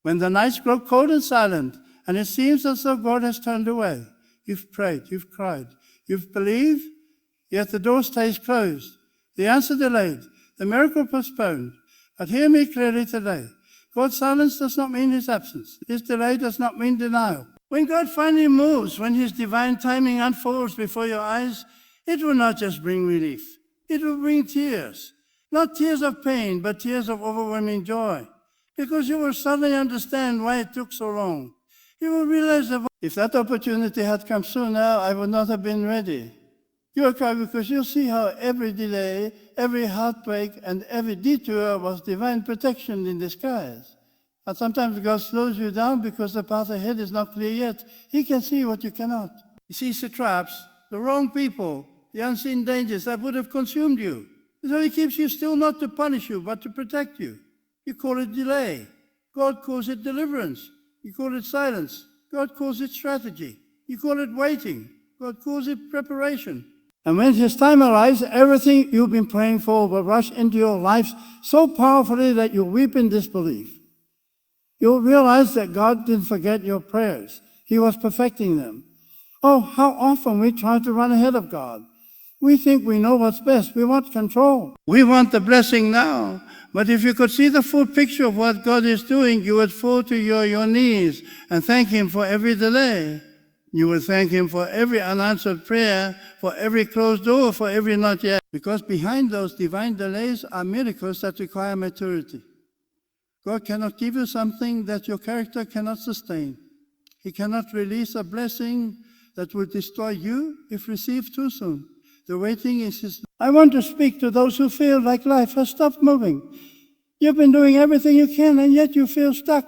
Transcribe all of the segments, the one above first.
When the nights grow cold and silent, and it seems as though God has turned away, you've prayed, you've cried, you've believed, yet the door stays closed, the answer delayed, the miracle postponed. But hear me clearly today. God's silence does not mean His absence. His delay does not mean denial. When God finally moves, when His divine timing unfolds before your eyes, it will not just bring relief. It will bring tears. Not tears of pain, but tears of overwhelming joy. Because you will suddenly understand why it took so long. You will realize that if that opportunity had come sooner, I would not have been ready. You will cry because you'll see how every delay, every heartbreak, and every detour was divine protection in disguise. And sometimes God slows you down because the path ahead is not clear yet. He can see what you cannot. He sees the traps, the wrong people, the unseen dangers that would have consumed you. So He keeps you still not to punish you, but to protect you. You call it delay. God calls it deliverance. You call it silence. God calls it strategy. You call it waiting. God calls it preparation. And when His time arrives, everything you've been praying for will rush into your lives so powerfully that you'll weep in disbelief. You'll realize that God didn't forget your prayers. He was perfecting them. Oh, how often we try to run ahead of God. We think we know what's best. We want control. We want the blessing now. But if you could see the full picture of what God is doing, you would fall to your knees and thank Him for every delay. You would thank Him for every unanswered prayer, for every closed door, for every not yet. Because behind those divine delays are miracles that require maturity. God cannot give you something that your character cannot sustain. He cannot release a blessing that will destroy you if received too soon. The waiting is His. I want to speak to those who feel like life has stopped moving. You've been doing everything you can, and yet you feel stuck.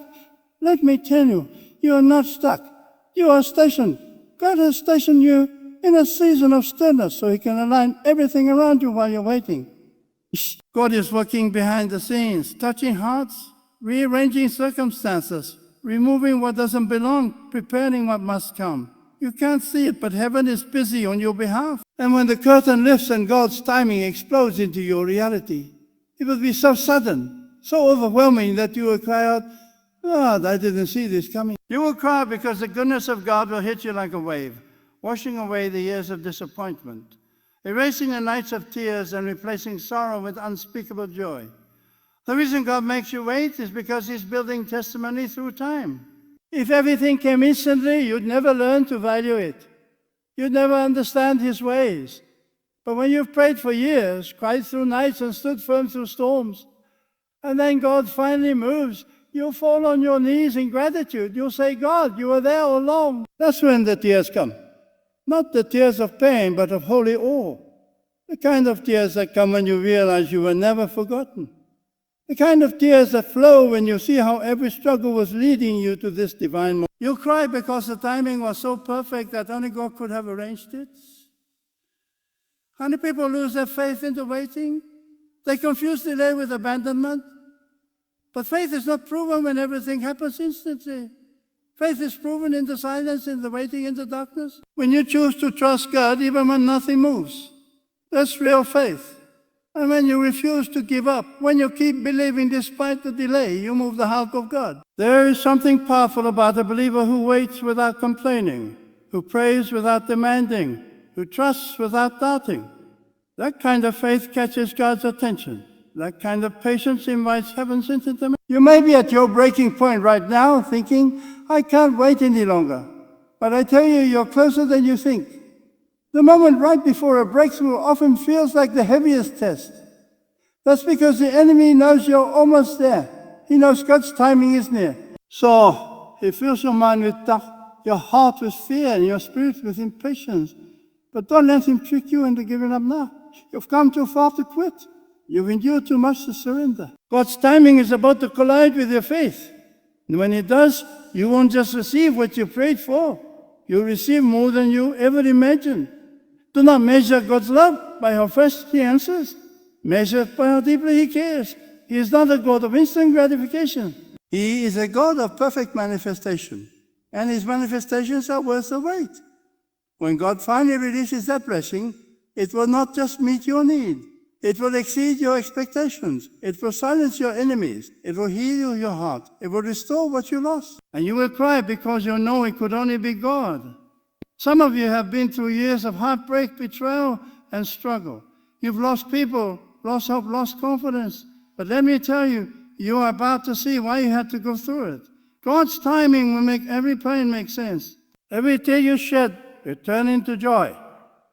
Let me tell you, you are not stuck. You are stationed. God has stationed you in a season of stillness so He can align everything around you while you're waiting. God is working behind the scenes, touching hearts, rearranging circumstances, removing what doesn't belong, preparing what must come. You can't see it, but heaven is busy on your behalf. And when the curtain lifts and God's timing explodes into your reality, it will be so sudden, so overwhelming that you will cry out, God, I didn't see this coming. You will cry because the goodness of God will hit you like a wave, washing away the years of disappointment, erasing the nights of tears and replacing sorrow with unspeakable joy. The reason God makes you wait is because He's building testimony through time. If everything came instantly, you'd never learn to value it. You'd never understand His ways. But when you've prayed for years, cried through nights and stood firm through storms, and then God finally moves, you'll fall on your knees in gratitude. You'll say, God, you were there all along. That's when the tears come. Not the tears of pain, but of holy awe. The kind of tears that come when you realize you were never forgotten. The kind of tears that flow when you see how every struggle was leading you to this divine moment. You'll cry because the timing was so perfect that only God could have arranged it. How many people lose their faith into waiting? They confuse delay with abandonment. But faith is not proven when everything happens instantly. Faith is proven in the silence, in the waiting, in the darkness. When you choose to trust God even when nothing moves, that's real faith. And when you refuse to give up, when you keep believing despite the delay, you move the heart of God. There is something powerful about a believer who waits without complaining, who prays without demanding, who trusts without doubting. That kind of faith catches God's attention. That kind of patience invites heaven's into. You may be at your breaking point right now thinking, I can't wait any longer. But I tell you, you're closer than you think. The moment right before a breakthrough often feels like the heaviest test. That's because the enemy knows you're almost there. He knows God's timing is near. So He fills your mind with doubt, your heart with fear, and your spirit with impatience. But don't let him trick you into giving up now. You've come too far to quit. You've endured too much to surrender. God's timing is about to collide with your faith. And when it does, you won't just receive what you prayed for. You'll receive more than you ever imagined. Do not measure God's love by how fast He answers. Measure it by how deeply He cares. He is not a God of instant gratification. He is a God of perfect manifestation. And His manifestations are worth the wait. When God finally releases that blessing, it will not just meet your need. It will exceed your expectations. It will silence your enemies. It will heal your heart. It will restore what you lost. And you will cry because you know it could only be God. Some of you have been through years of heartbreak, betrayal, and struggle. You've lost people, lost hope, lost confidence. But let me tell you, you are about to see why you had to go through it. God's timing will make every pain make sense. Every tear you shed will turn into joy.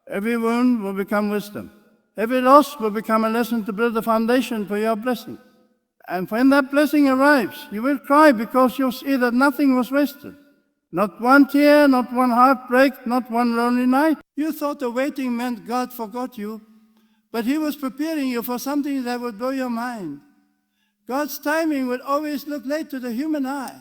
Every wound will become wisdom. Every loss will become a lesson to build a foundation for your blessing. And when that blessing arrives, you will cry because you'll see that nothing was wasted. Not one tear, not one heartbreak, not one lonely night. You thought the waiting meant God forgot you, but He was preparing you for something that would blow your mind. God's timing would always look late to the human eye,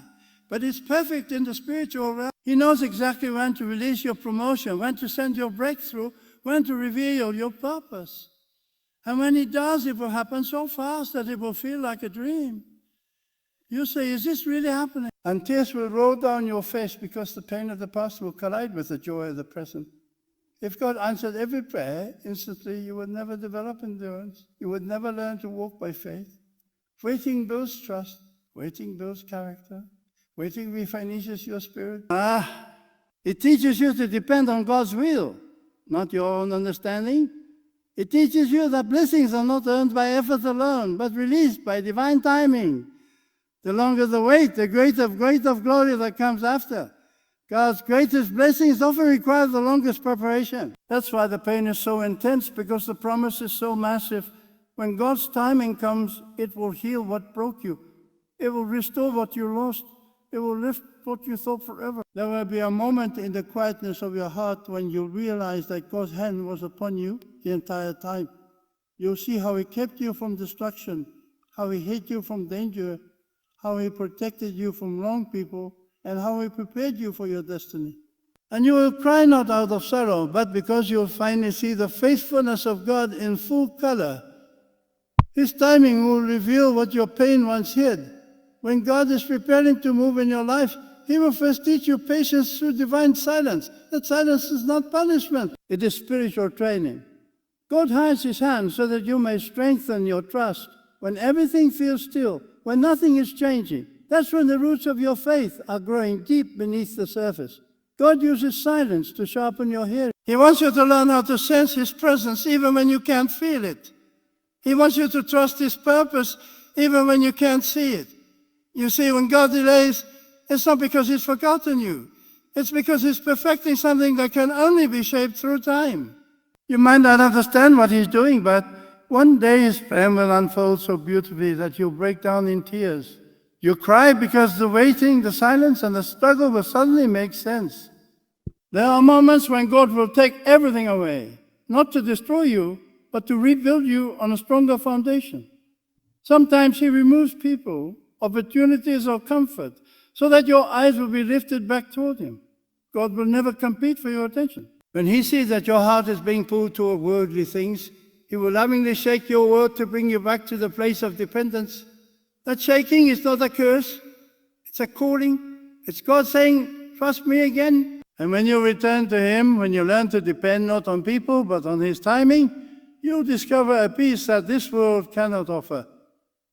but it's perfect in the spiritual realm. He knows exactly when to release your promotion, when to send your breakthrough, when to reveal your purpose. And when He does, it will happen so fast that it will feel like a dream. You say, is this really happening? And tears will roll down your face because the pain of the past will collide with the joy of the present. If God answered every prayer instantly, you would never develop endurance. You would never learn to walk by faith. Waiting builds trust. Waiting builds character. Waiting refinishes your spirit. It teaches you to depend on God's will, not your own understanding. It teaches you that blessings are not earned by effort alone, but released by divine timing. The longer the wait, the greater of glory that comes after. God's greatest blessings often require the longest preparation. That's why the pain is so intense, because the promise is so massive. When God's timing comes, it will heal what broke you. It will restore what you lost. It will lift what you thought forever. There will be a moment in the quietness of your heart when you realize that God's hand was upon you the entire time. You'll see how He kept you from destruction, how He hid you from danger, how He protected you from wrong people, and how He prepared you for your destiny. And you will cry not out of sorrow, but because you will finally see the faithfulness of God in full color. His timing will reveal what your pain once hid. When God is preparing to move in your life, He will first teach you patience through divine silence. That silence is not punishment. It is spiritual training. God hides His hand so that you may strengthen your trust. When everything feels still, when nothing is changing, that's when the roots of your faith are growing deep beneath the surface. God uses silence to sharpen your hearing. He wants you to learn how to sense His presence even when you can't feel it. He wants you to trust His purpose even when you can't see it. You see, when God delays, it's not because He's forgotten you. It's because He's perfecting something that can only be shaped through time. You might not understand what He's doing, but one day His plan will unfold so beautifully that you'll break down in tears. You cry because the waiting, the silence, and the struggle will suddenly make sense. There are moments when God will take everything away, not to destroy you, but to rebuild you on a stronger foundation. Sometimes He removes people, opportunities, or comfort, so that your eyes will be lifted back toward Him. God will never compete for your attention. When He sees that your heart is being pulled toward worldly things, He will lovingly shake your world to bring you back to the place of dependence. That shaking is not a curse. It's a calling. It's God saying, trust me again. And when you return to Him, when you learn to depend not on people, but on His timing, you'll discover a peace that this world cannot offer.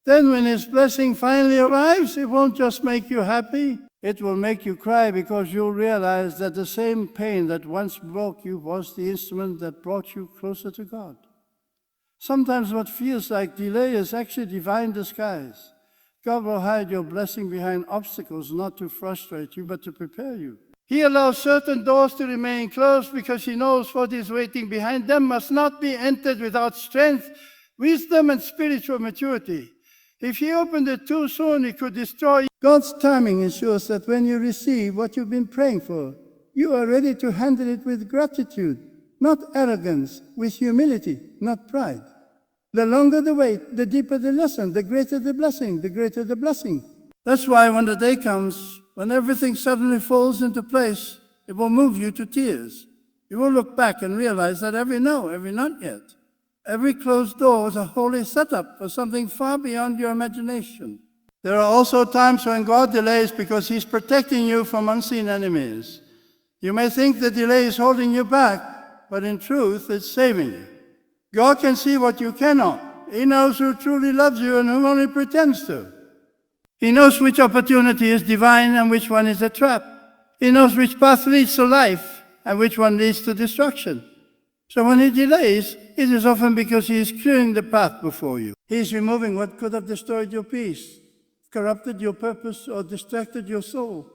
Then when His blessing finally arrives, it won't just make you happy. It will make you cry, because you'll realize that the same pain that once broke you was the instrument that brought you closer to God. Sometimes what feels like delay is actually divine disguise. God will hide your blessing behind obstacles, not to frustrate you, but to prepare you. He allows certain doors to remain closed because He knows what is waiting behind them must not be entered without strength, wisdom, and spiritual maturity. If He opened it too soon, He could destroy you. God's timing ensures that when you receive what you've been praying for, you are ready to handle it with gratitude, not arrogance, with humility, not pride. The longer the wait, the deeper the lesson, the greater the blessing, the greater the blessing. That's why when the day comes, when everything suddenly falls into place, it will move you to tears. You will look back and realize that every no, every not yet, every closed door was a holy setup for something far beyond your imagination. There are also times when God delays because He's protecting you from unseen enemies. You may think the delay is holding you back, but in truth, it's saving you. God can see what you cannot. He knows who truly loves you and who only pretends to. He knows which opportunity is divine and which one is a trap. He knows which path leads to life and which one leads to destruction. So when he delays, it is often because he is clearing the path before you. He is removing what could have destroyed your peace, corrupted your purpose, or distracted your soul.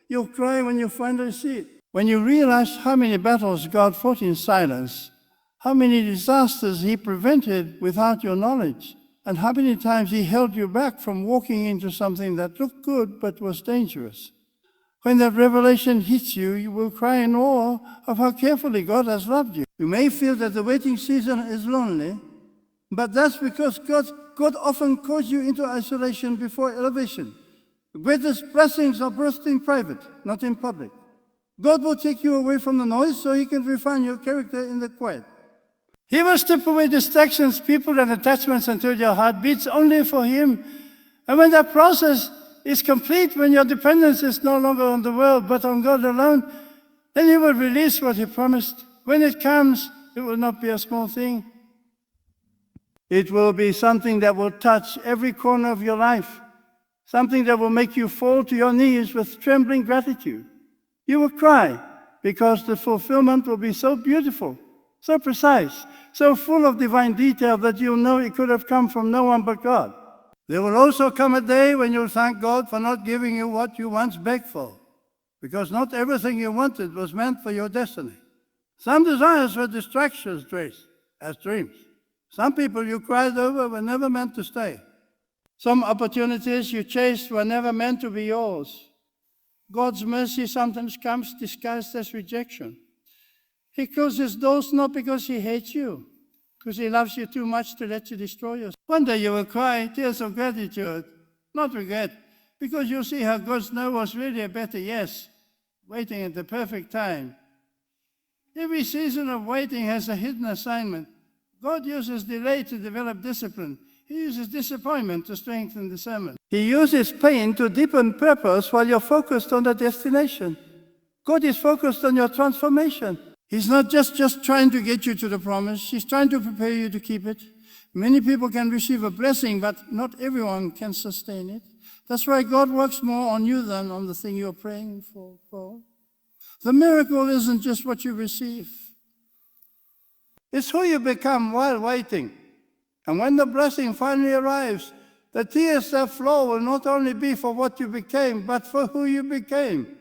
You'll cry when you finally see it. When you realize how many battles God fought in silence, how many disasters he prevented without your knowledge, and how many times he held you back from walking into something that looked good but was dangerous. When that revelation hits you, you will cry in awe of how carefully God has loved you. You may feel that the waiting season is lonely, but that's because God often calls you into isolation before elevation. The greatest blessings are birthed in private, not in public. God will take you away from the noise so he can refine your character in the quiet. He will strip away distractions, people, and attachments until your heart beats only for him. And when that process is complete, when your dependence is no longer on the world but on God alone, then he will release what he promised. When it comes, it will not be a small thing. It will be something that will touch every corner of your life, something that will make you fall to your knees with trembling gratitude. You will cry because the fulfillment will be so beautiful, so precise, so full of divine detail that you'll know it could have come from no one but God. There will also come a day when you'll thank God for not giving you what you once begged for, because not everything you wanted was meant for your destiny. Some desires were distractions as dreams. Some people you cried over were never meant to stay. Some opportunities you chased were never meant to be yours. God's mercy sometimes comes disguised as rejection. He closes doors not because he hates you, because he loves you too much to let you destroy yourself. One day you will cry tears of gratitude, not regret, because you'll see how God's no was really a better yes, waiting at the perfect time. Every season of waiting has a hidden assignment. God uses delay to develop discipline. He uses disappointment to strengthen discernment. He uses pain to deepen purpose while you're focused on the destination. God is focused on your transformation. He's not just trying to get you to the promise. He's trying to prepare you to keep it. Many people can receive a blessing, but not everyone can sustain it. That's why God works more on you than on the thing you're praying for. The miracle isn't just what you receive. It's who you become while waiting. And when the blessing finally arrives, the tears that flow will not only be for what you became, but for who you became.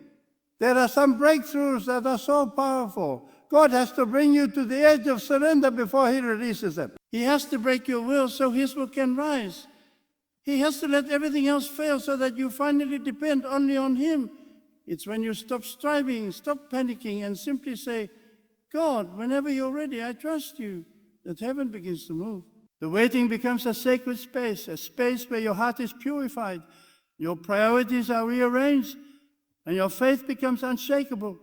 There are some breakthroughs that are so powerful. God has to bring you to the edge of surrender before he releases them. He has to break your will so his will can rise. He has to let everything else fail so that you finally depend only on him. It's when you stop striving, stop panicking, and simply say, God, whenever you're ready, I trust you, that heaven begins to move. The waiting becomes a sacred space, a space where your heart is purified, your priorities are rearranged, and your faith becomes unshakable.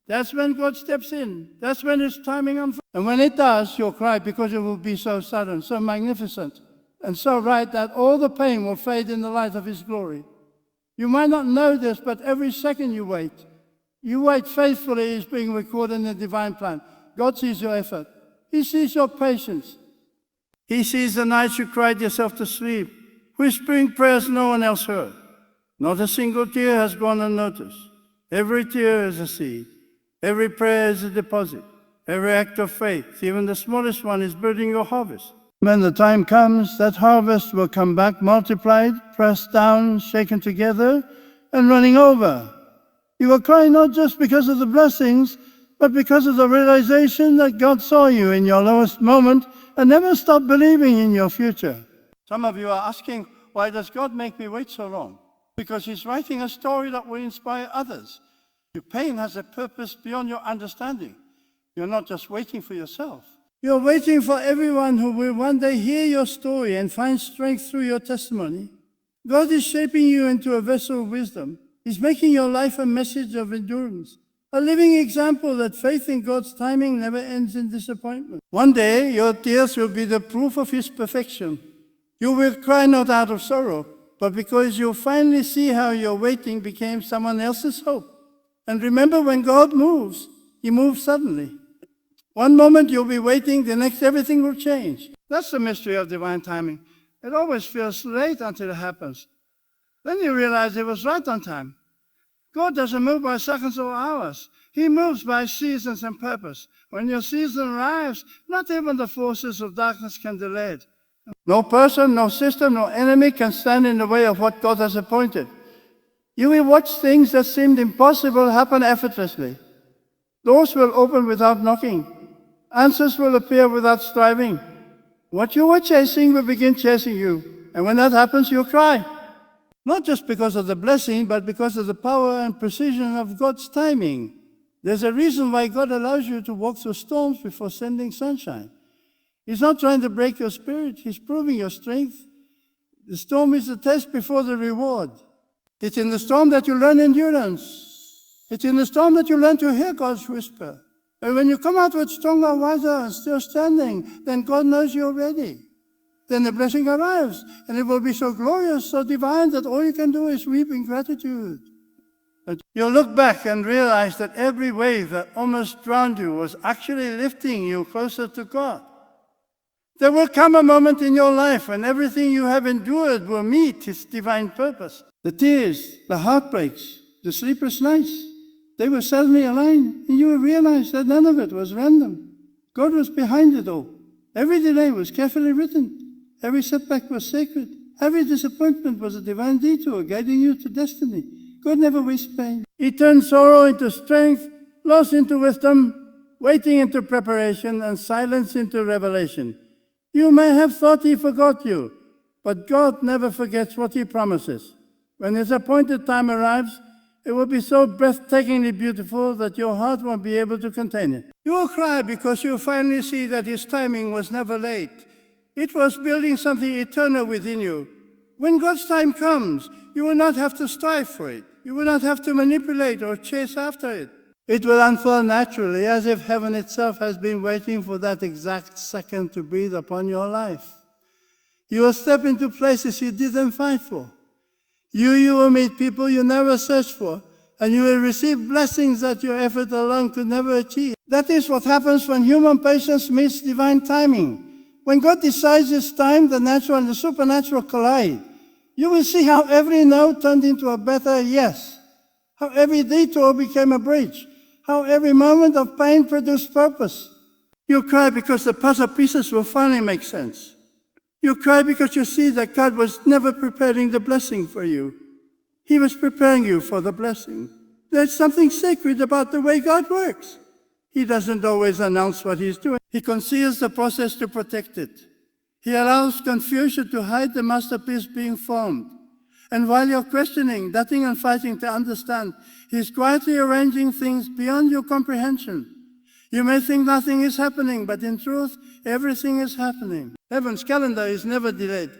That's when God steps in. That's when his timing unfolds. And when it does, you'll cry because it will be so sudden, so magnificent, and so right that all the pain will fade in the light of his glory. You might not know this, but every second you wait faithfully is being recorded in the divine plan. God sees your effort. He sees your patience. He sees the nights you cried yourself to sleep, whispering prayers no one else heard. Not a single tear has gone unnoticed. Every tear is a seed. Every prayer is a deposit. Every act of faith, even the smallest one, is building your harvest. When the time comes, that harvest will come back multiplied, pressed down, shaken together, and running over. You will cry not just because of the blessings, but because of the realization that God saw you in your lowest moment and never stopped believing in your future. Some of you are asking, why does God make me wait so long? Because he's writing a story that will inspire others. Your pain has a purpose beyond your understanding. You're not just waiting for yourself. You're waiting for everyone who will one day hear your story and find strength through your testimony. God is shaping you into a vessel of wisdom. He's making your life a message of endurance, a living example that faith in God's timing never ends in disappointment. One day, your tears will be the proof of his perfection. You will cry not out of sorrow, but because you'll finally see how your waiting became someone else's hope. And remember, when God moves, he moves suddenly. One moment you'll be waiting, the next everything will change. That's the mystery of divine timing. It always feels late until it happens. Then you realize it was right on time. God doesn't move by seconds or hours. He moves by seasons and purpose. When your season arrives, not even the forces of darkness can delay it. No person, no system, no enemy can stand in the way of what God has appointed. You will watch things that seemed impossible happen effortlessly. Doors will open without knocking. Answers will appear without striving. What you were chasing will begin chasing you. And when that happens, you'll cry. Not just because of the blessing, but because of the power and precision of God's timing. There's a reason why God allows you to walk through storms before sending sunshine. He's not trying to break your spirit. He's proving your strength. The storm is the test before the reward. It's in the storm that you learn endurance. It's in the storm that you learn to hear God's whisper. And when you come out with stronger, wiser, and still standing, then God knows you're ready. Then the blessing arrives, and it will be so glorious, so divine, that all you can do is weep in gratitude. But you'll look back and realize that every wave that almost drowned you was actually lifting you closer to God. There will come a moment in your life when everything you have endured will meet its divine purpose. The tears, the heartbreaks, the sleepless nights, they will suddenly align, and you will realize that none of it was random. God was behind it all. Every delay was carefully written. Every setback was sacred. Every disappointment was a divine detour guiding you to destiny. God never wastes pain. He turns sorrow into strength, loss into wisdom, waiting into preparation, and silence into revelation. You may have thought He forgot you, but God never forgets what He promises. When His appointed time arrives, it will be so breathtakingly beautiful that your heart won't be able to contain it. You will cry because you finally see that His timing was never late. It was building something eternal within you. When God's time comes, you will not have to strive for it. You will not have to manipulate or chase after it. It will unfold naturally, as if heaven itself has been waiting for that exact second to breathe upon your life. You will step into places you didn't fight for. You will meet people you never searched for, and you will receive blessings that your effort alone could never achieve. That is what happens when human patience meets divine timing. When God decides it's time, the natural and the supernatural collide. You will see how every no turned into a better yes, how every detour became a bridge, how every moment of pain produced purpose. You cry because the puzzle pieces will finally make sense. You cry because you see that God was never preparing the blessing for you. He was preparing you for the blessing. There's something sacred about the way God works. He doesn't always announce what He's doing. He conceals the process to protect it. He allows confusion to hide the masterpiece being formed. And while you're questioning, doubting, and fighting to understand, He's quietly arranging things beyond your comprehension. You may think nothing is happening, but in truth, everything is happening. Heaven's calendar is never delayed.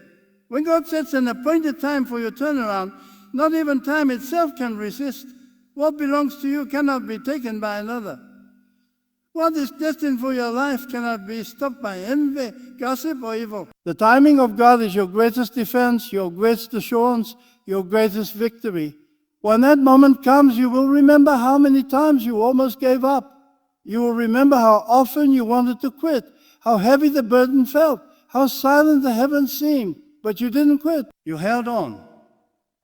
When God sets an appointed time for your turnaround, not even time itself can resist. What belongs to you cannot be taken by another. What is destined for your life cannot be stopped by envy, gossip, or evil. The timing of God is your greatest defense, your greatest assurance, your greatest victory. When that moment comes, you will remember how many times you almost gave up. You will remember how often you wanted to quit, how heavy the burden felt, how silent the heavens seemed, but you didn't quit. You held on.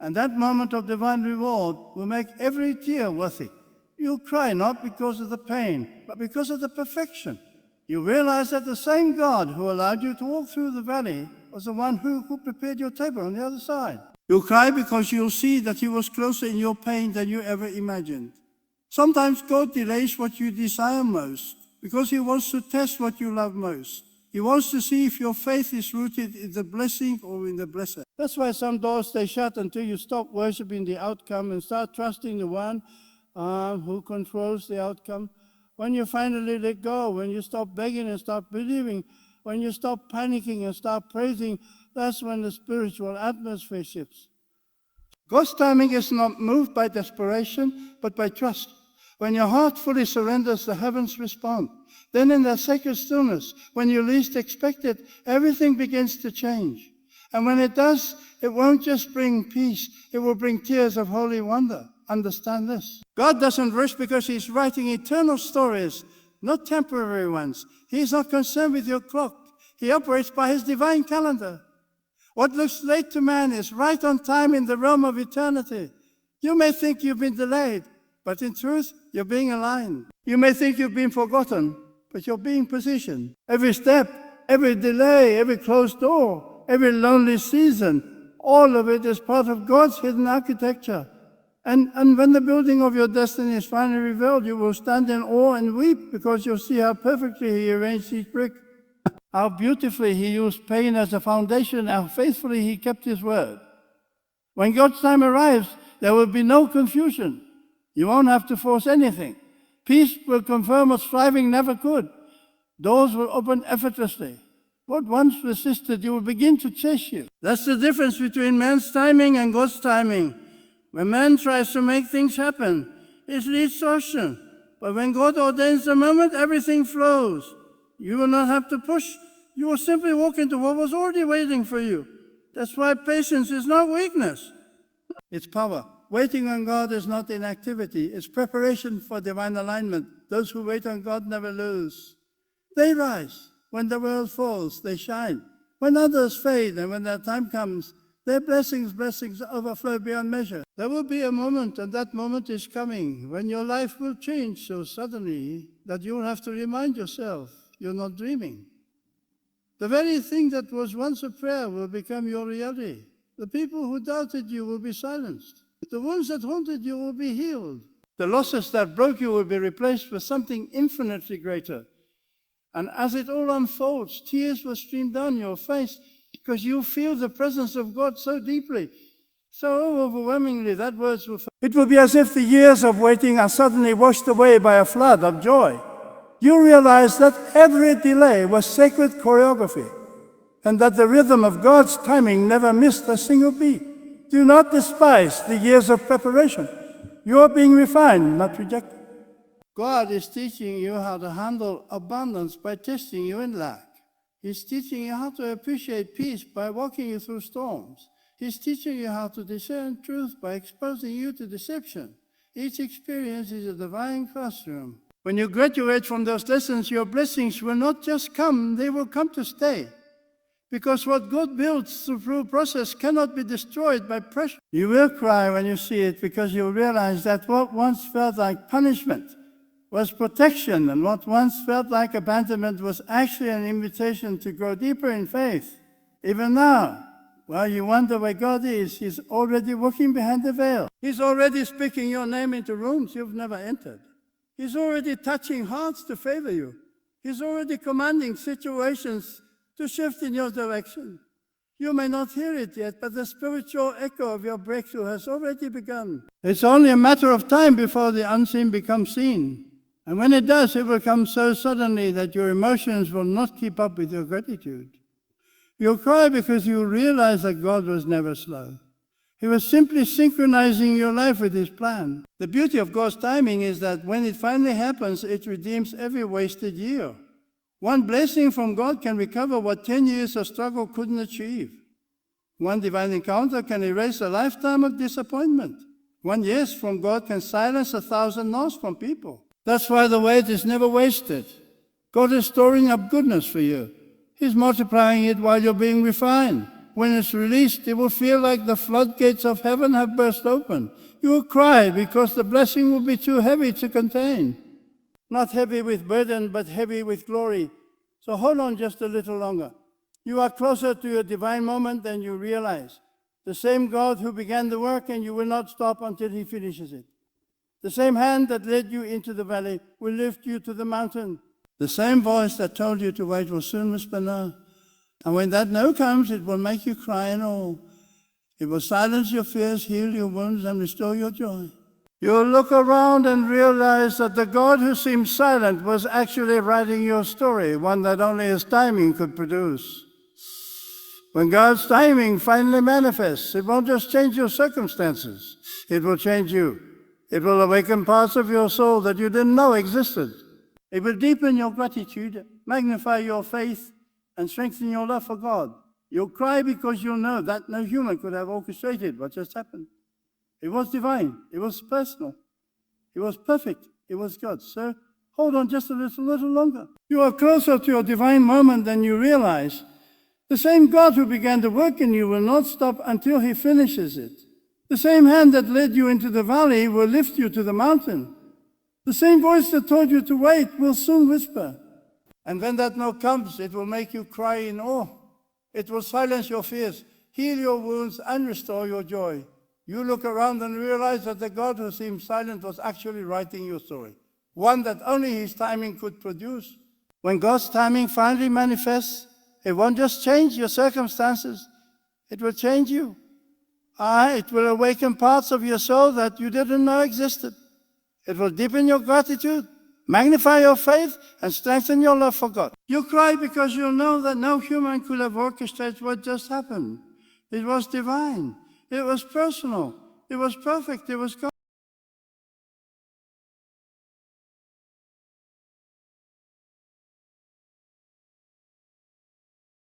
And that moment of divine reward will make every tear worth it. You'll cry not because of the pain, but because of the perfection. You realize that the same God who allowed you to walk through the valley was the one who prepared your table on the other side. You'll cry because you'll see that He was closer in your pain than you ever imagined. Sometimes God delays what you desire most because He wants to test what you love most. He wants to see if your faith is rooted in the blessing or in the blesser. That's why some doors stay shut until you stop worshiping the outcome and start trusting the one who controls the outcome. When you finally let go, when you stop begging and start believing, when you stop panicking and start praising, that's when the spiritual atmosphere shifts. God's timing is not moved by desperation, but by trust. When your heart fully surrenders, the heavens respond. Then in that sacred stillness, when you least expect it, everything begins to change. And when it does, it won't just bring peace, it will bring tears of holy wonder. Understand this. God doesn't rush because He's writing eternal stories, not temporary ones. He's not concerned with your clock. He operates by his divine calendar. What looks late to man is right on time in the realm of eternity. You may think you've been delayed, but in truth, you're being aligned. You may think you've been forgotten, but you're being positioned. Every step, every delay, every closed door, every lonely season, all of it is part of God's hidden architecture. And when the building of your destiny is finally revealed, you will stand in awe and weep because you'll see how perfectly He arranged each brick, how beautifully He used pain as a foundation, how faithfully He kept His word. When God's time arrives, there will be no confusion. You won't have to force anything. Peace will confirm what striving never could. Doors will open effortlessly. What once resisted, you will begin to chase you. That's the difference between man's timing and God's timing. When man tries to make things happen, it leads to exhaustion. But when God ordains the moment, everything flows. You will not have to push. You will simply walk into what was already waiting for you. That's why patience is not weakness. It's power. Waiting on God is not inactivity. It's preparation for divine alignment. Those who wait on God never lose. They rise. When the world falls, they shine. When others fade and when their time comes, their blessings overflow beyond measure. There will be a moment, and that moment is coming, when your life will change so suddenly that you'll have to remind yourself you're not dreaming. The very thing that was once a prayer will become your reality. The people who doubted you will be silenced. The wounds that haunted you will be healed. The losses that broke you will be replaced with something infinitely greater. And as it all unfolds, tears will stream down your face because you feel the presence of God so deeply, so overwhelmingly that words will... It will be as if the years of waiting are suddenly washed away by a flood of joy. You realize that every delay was sacred choreography and that the rhythm of God's timing never missed a single beat. Do not despise the years of preparation. You are being refined, not rejected. God is teaching you how to handle abundance by testing you in lack. He's teaching you how to appreciate peace by walking you through storms. He's teaching you how to discern truth by exposing you to deception. Each experience is a divine classroom. When you graduate from those lessons, your blessings will not just come, they will come to stay. Because what God builds through process cannot be destroyed by pressure. You will cry when you see it because you realize that what once felt like punishment was protection, and what once felt like abandonment was actually an invitation to grow deeper in faith. Even now, while you wonder where God is, He's already working behind the veil. He's already speaking your name into rooms you've never entered. He's already touching hearts to favor you. He's already commanding situations to shift in your direction. You may not hear it yet, but the spiritual echo of your breakthrough has already begun. It's only a matter of time before the unseen becomes seen. And when it does, it will come so suddenly that your emotions will not keep up with your gratitude. You'll cry because you realize that God was never slow. He was simply synchronizing your life with His plan. The beauty of God's timing is that when it finally happens, it redeems every wasted year. One blessing from God can recover what 10 years of struggle couldn't achieve. One divine encounter can erase a lifetime of disappointment. One yes from God can silence 1,000 no's from people. That's why the wait is never wasted. God is storing up goodness for you. He's multiplying it while you're being refined. When it's released, it will feel like the floodgates of heaven have burst open. You will cry because the blessing will be too heavy to contain. Not heavy with burden, but heavy with glory. So hold on just a little longer. You are closer to your divine moment than you realize. The same God who began the work, and you will not stop until He finishes it. The same hand that led you into the valley will lift you to the mountain. The same voice that told you to wait will soon whisper no. And when that no comes, it will make you cry in awe. It will silence your fears, heal your wounds, and restore your joy. You'll look around and realize that the God who seemed silent was actually writing your story, one that only His timing could produce. When God's timing finally manifests, it won't just change your circumstances. It will change you. It will awaken parts of your soul that you didn't know existed. It will deepen your gratitude, magnify your faith, and strengthen your love for God. You'll cry because you'll know that no human could have orchestrated what just happened. It was divine. It was personal. It was perfect. It was God. So Hold on just a little longer. You are closer to your divine moment than you realize. The same God who began to work in you will not stop until he finishes it. The same hand that led you into the valley will lift you to the mountain. The same voice that told you to wait will soon whisper. And when that no comes, it will make you cry in awe. It will silence your fears, heal your wounds, and restore your joy. You look around and realize that the God who seemed silent was actually writing your story, one that only his timing could produce. When God's timing finally manifests, it won't just change your circumstances, it will change you. It will awaken parts of your soul that you didn't know existed. It will deepen your gratitude, magnify your faith, and strengthen your love for God. You cry because you know that no human could have orchestrated what just happened. It was divine. It was personal. It was perfect. It was God.